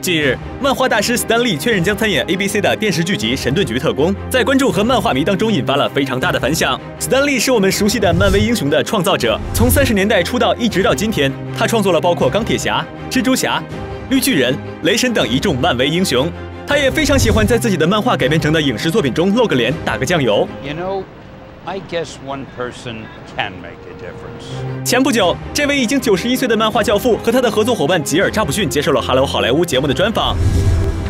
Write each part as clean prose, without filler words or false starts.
近日，漫画大师斯坦利确认将参演 ABC 的电视剧集《神盾局特工》，在观众和漫画迷当中引发了非常大的反响。斯坦利是我们熟悉的漫威英雄的创造者，从30年代出道一直到今天，他创作了包括钢铁侠、蜘蛛侠、绿巨人、雷神等一众漫威英雄。他也非常喜欢在自己的漫画改编成的影视作品中露个脸、打个酱油。I guess one person can make a difference. 前不久，这位已经91岁的漫画教父和他的合作伙伴吉尔·扎普逊接受了《Hello 好莱坞》节目的专访。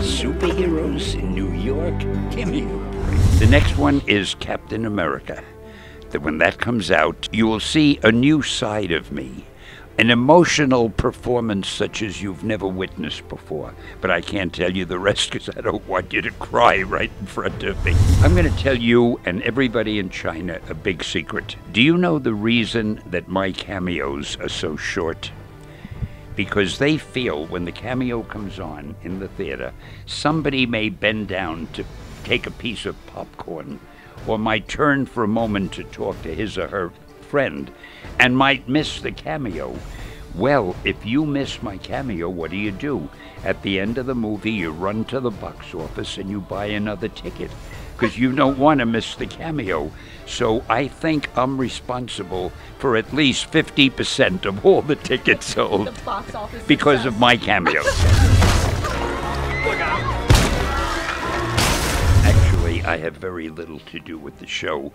Superheroes in New York, give me a break. The next one is Captain America. When that comes out, you will see a new side of me. An emotional performance such as you've never witnessed before. But I can't tell you the rest because I don't want you to cry right in front of me. I'm going to tell you and everybody in China a big secret. Do you know the reason that my cameos are so short? Because they feel when the cameo comes on in the theater, somebody may bend down to take a piece of popcorn or might turn for a moment to talk to his or her friend and might miss the cameo. Well, if you miss my cameo, what do? At the end of the movie, you run to the box office and you buy another ticket because you don't want to miss the cameo. So I think I'm responsible for at least 50% of all the tickets sold the box office because of my cameos. Actually, I have very little to do with the show.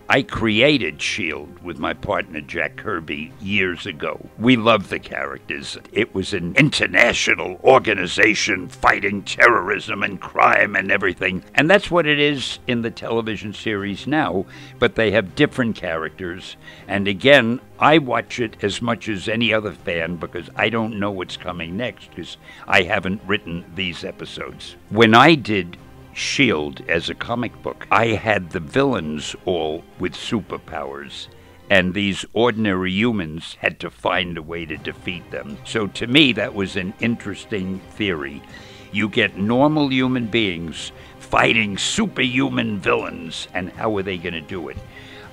I created S.H.I.E.L.D. with my partner Jack Kirby years ago. We loved the characters. It was an international organization fighting terrorism and crime and everything. And that's what it is in the television series now, but they have different characters. And again, I watch it as much as any other fan because I don't know what's coming next because I haven't written these episodes. When I did S.H.I.E.L.D. as a comic book, I had the villains all with superpowers, and these ordinary humans had to find a way to defeat them. So to me, that was an interesting theory. You get normal human beings fighting superhuman villains, and how are they going to do it?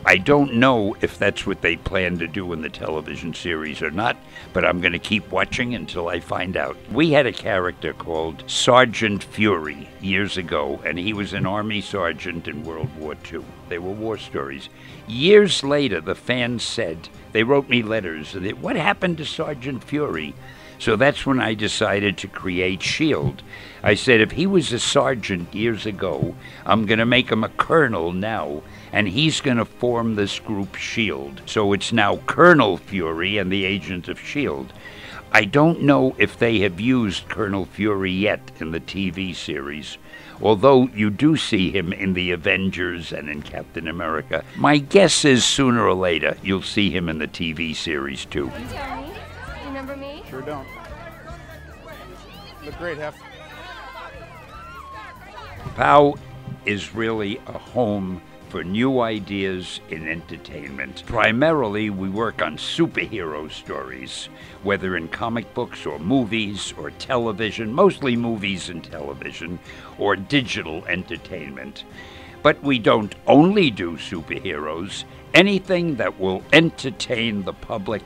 I don't know if that's what they plan to do in the television series or not, but I'm going to keep watching until I find out. We had a character called Sergeant Fury years ago, and he was an army sergeant in World War II. They were war stories. Years later, the fans said, they wrote me letters, what happened to Sergeant Fury? So that's when I decided to create S.H.I.E.L.D. I said, if he was a sergeant years ago, I'm going to make him a colonel now, and he's going to form this group S.H.I.E.L.D. So it's now Colonel Fury and the agent of S.H.I.E.L.D. I don't know if they have used Colonel Fury yet in the TV series, although you do see him in the Avengers and in Captain America. My guess is sooner or later you'll see him in the TV series too. Hey, Tony. Remember me? Sure don't. Look great, Hef. POW is really a home for new ideas in entertainment. Primarily, we work on superhero stories, whether in comic books or movies or television, mostly movies and television, or digital entertainment. But we don't only do superheroes. Anything that will entertain the public,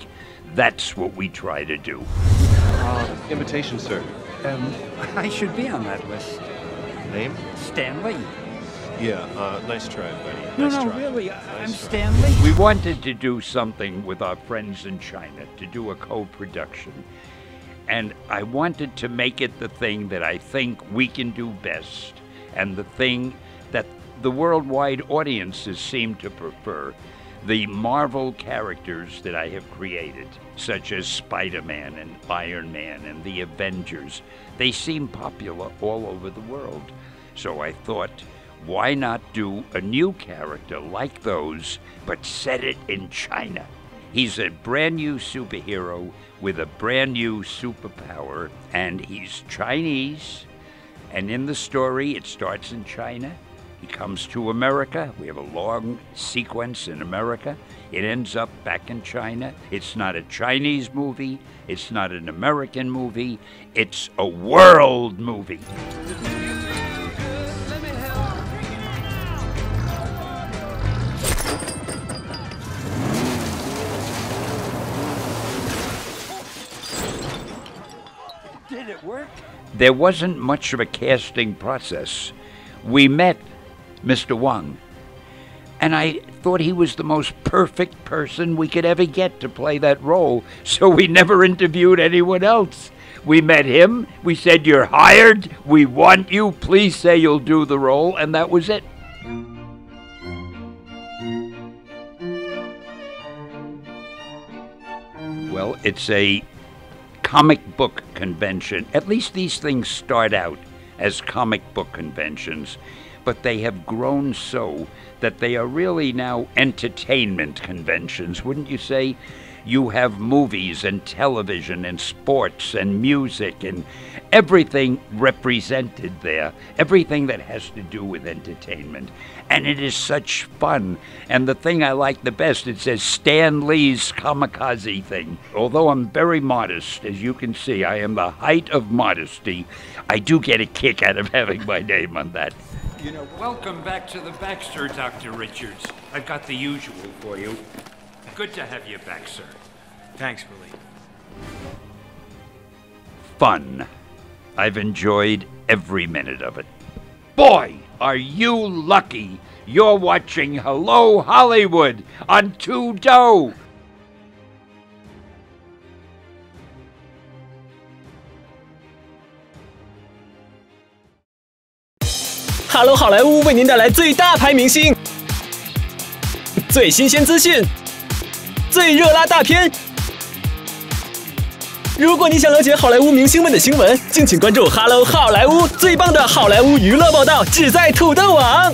that's what we try to do. Invitation, sir. I should be on that list. Name? Stanley. Yeah, nice try, buddy. No, Nice no, try. really, Nice I'm try. Stanley. We wanted to do something with our friends in China, to do a co-production. And I wanted to make it the thing that I think we can do best, and the thing that the worldwide audiences seem to prefer. The Marvel characters that I have created, such as Spider-Man and Iron Man and the Avengers, they seem popular all over the world. So I thought, why not do a new character like those, but set it in China? He's a brand new superhero with a brand new superpower, and he's Chinese. And in the story, it starts in China. He comes to America. We have a long sequence in America. It ends up back in China. It's not a Chinese movie. It's not an American movie. It's a world movie. Did it work? there wasn't much of a casting process. We met Mr. Wang, and I thought he was the most perfect person we could ever get to play that role, so we never interviewed anyone else. We met him, we said, "You're hired, we want you, please say you'll do the role," and that was it. Well, it's a comic book convention. At least these things start out as comic book conventions, but they have grown so that they are really now entertainment conventions, wouldn't you say? You have movies and television and sports and music and everything represented there, everything that has to do with entertainment. And it is such fun. And the thing I like the best, it says Stan Lee's kamikaze thing. Although I'm very modest, as you can see, I am the height of modesty, I do get a kick out of having my name on that. You know, welcome back to the Baxter, Dr. Richards. I've got the usual for you. Good to have you back, sir. Thanks, Willie. Fun. I've enjoyed every minute of it. Boy, are you lucky you're watching Hello Hollywood on Tudo. Hello好莱坞为您带来最大牌明星、最新鲜资讯、最热辣大片。如果你想了解好莱坞明星们的新闻，敬请关注 Hello 好莱坞，最棒的好莱坞娱乐报道只在土豆网。